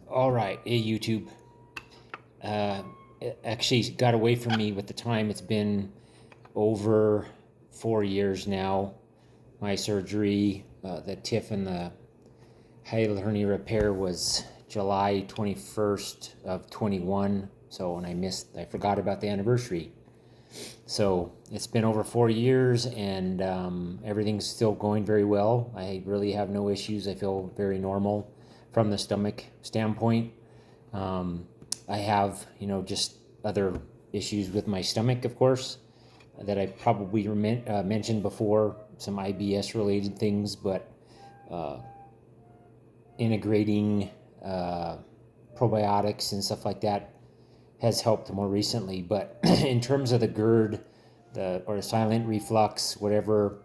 All right, hey YouTube. It actually got away from me with the time. It's been over 4 years now. My surgery, the TIF and the hiatal hernia repair was July 21st of 21. So, and I forgot about the anniversary. So it's been over 4 years, and everything's still going very well. I really have no issues. I feel very normal from the stomach standpoint. I have, just other issues with my stomach, of course, that I probably mentioned before, some IBS related things, but integrating probiotics and stuff like that has helped more recently. But in terms of the GERD, or silent reflux, whatever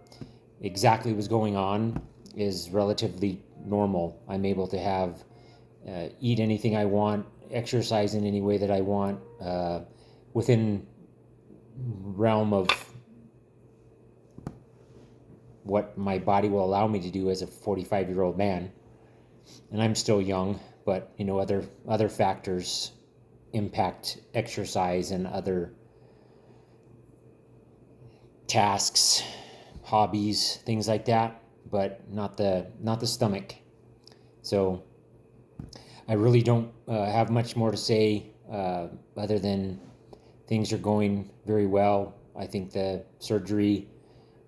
exactly was going on is relatively normal. I'm able to have eat anything I want, exercise in any way that I want, within realm of what my body will allow me to do as a 45-year-old man. And I'm still young, but other factors impact exercise and other tasks, hobbies, things like that, but not the stomach. So I really don't have much more to say other than things are going very well. I think the surgery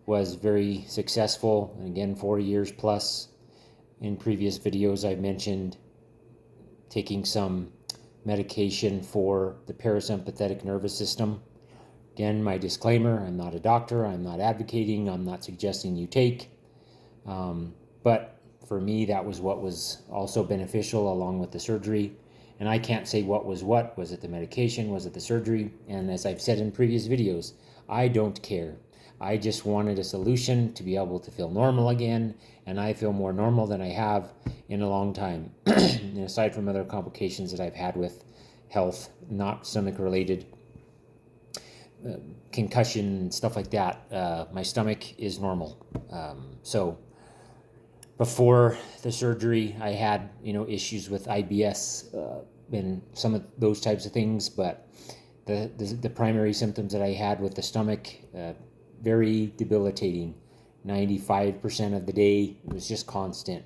was very successful, and again, 4 years plus. In previous videos, I've mentioned taking some medication for the parasympathetic nervous system. Again, my disclaimer, I'm not a doctor, I'm not advocating, I'm not suggesting you take. But for me, that was what was also beneficial along with the surgery. And I can't say what was what. Was it the medication? Was it the surgery? And as I've said in previous videos, I don't care. I just wanted a solution to be able to feel normal again, and I feel more normal than I have in a long time. And aside from other complications that I've had with health, not stomach related, concussion, stuff like that, my stomach is normal. So before the surgery, I had issues with IBS and some of those types of things, but the primary symptoms that I had with the stomach, very debilitating. 95% of the day it was just constant.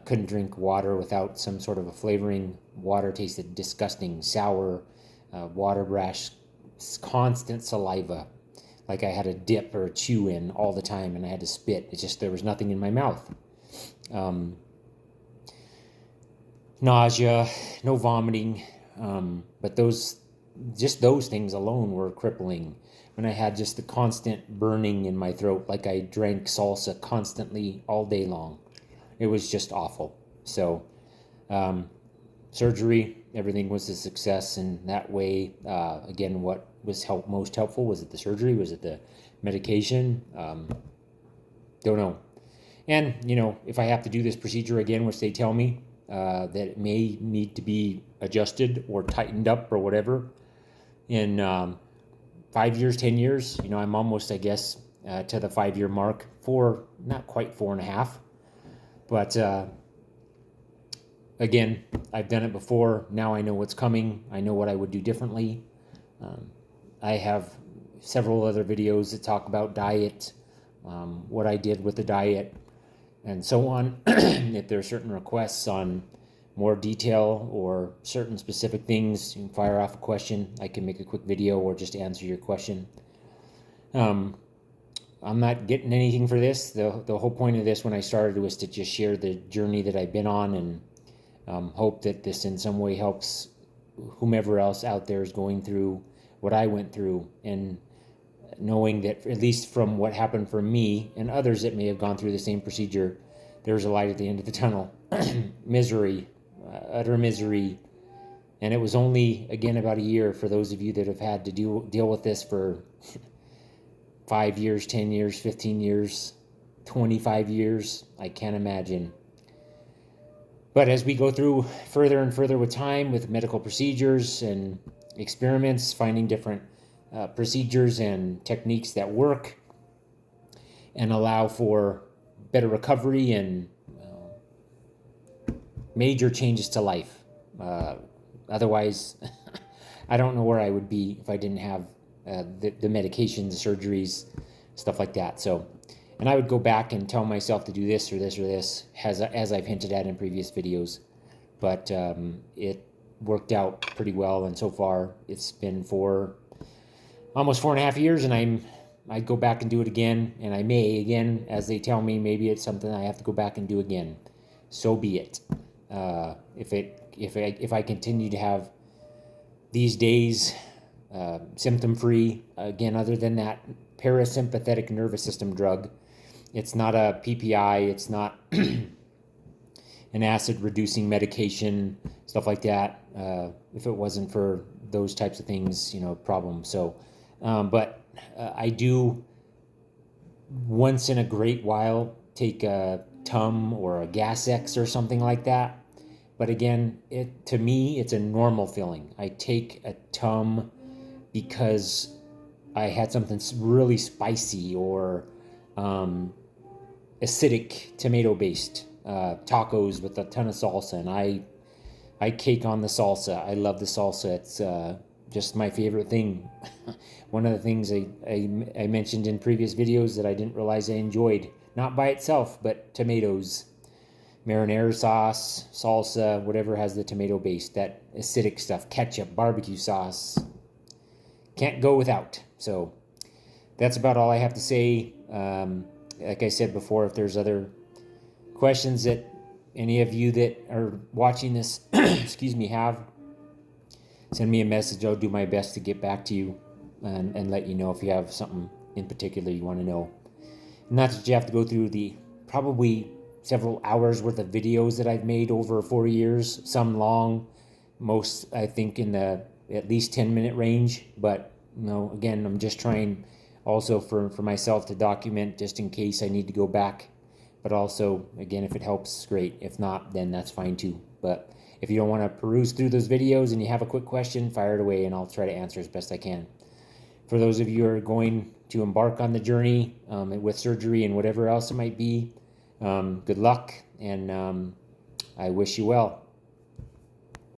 Couldn't drink water without some sort of a flavoring. Water tasted disgusting, sour. Water brash, constant saliva, like I had a dip or a chew in all the time, and I had to spit. It's just there was nothing in my mouth. Nausea, no vomiting, but those things alone were crippling. When I had just the constant burning in my throat, like I drank salsa constantly all day long. It was just awful. So surgery, everything was a success in that way. Again, what was most helpful? Was it the surgery? Was it the medication? Don't know. And if I have to do this procedure again, which they tell me that it may need to be adjusted or tightened up or whatever in 5 years, 10 years, I'm almost, I guess, to the 5-year mark. Not quite 4.5, but again, I've done it before. Now I know what's coming. I know what I would do differently. I have several other videos that talk about diet, what I did with the diet, and so on. If there are certain requests on more detail or certain specific things, you can fire off a question. I can make a quick video or just answer your question. I'm not getting anything for this. The whole point of this when I started was to just share the journey that I've been on, and hope that this in some way helps whomever else out there is going through what I went through, and knowing that at least from what happened for me and others that may have gone through the same procedure, there's a light at the end of the tunnel. Misery, utter misery. And it was only, again, about a year for those of you that have had to deal with this for 5 years, 10 years, 15 years, 25 years. I can't imagine. But as we go through further and further with time, with medical procedures and experiments, finding different procedures and techniques that work and allow for better recovery and major changes to life. Otherwise, I don't know where I would be if I didn't have the medications, surgeries, stuff like that. So, and I would go back and tell myself to do this or this or this, as I've hinted at in previous videos. But it worked out pretty well, and so far it's been for almost 4.5 years, and I'd go back and do it again, and I may again, as they tell me. Maybe it's something I have to go back and do again. So be it. If I continue to have these days symptom free, again, other than that parasympathetic nervous system drug, it's not a PPI, it's not an acid reducing medication, stuff like that. If it wasn't for those types of things, problems. So, but I do once in a great while take a TUM or a Gas-X or something like that. But again, to me, it's a normal feeling. I take a TUM because I had something really spicy or acidic tomato-based tacos with a ton of salsa, and I cake on the salsa. I love the salsa. It's just my favorite thing. One of the things I mentioned in previous videos that I didn't realize I enjoyed, not by itself, but tomatoes, marinara sauce, salsa, whatever has the tomato base, that acidic stuff, ketchup, barbecue sauce, can't go without. So that's about all I have to say. Like I said before, if there's other questions that any of you that are watching this excuse me, have, send me a message. I'll do my best to get back to you and let you know if you have something in particular you want to know. Not that you have to go through the probably several hours worth of videos that I've made over 4 years, some long, most I think in the at least 10-minute range. But again, I'm just trying also for myself to document, just in case I need to go back. But also, again, if it helps, great. If not, then that's fine too. But if you don't want to peruse through those videos and you have a quick question, fire it away and I'll try to answer as best I can. For those of you who are going to embark on the journey with surgery and whatever else it might be, good luck, and I wish you well.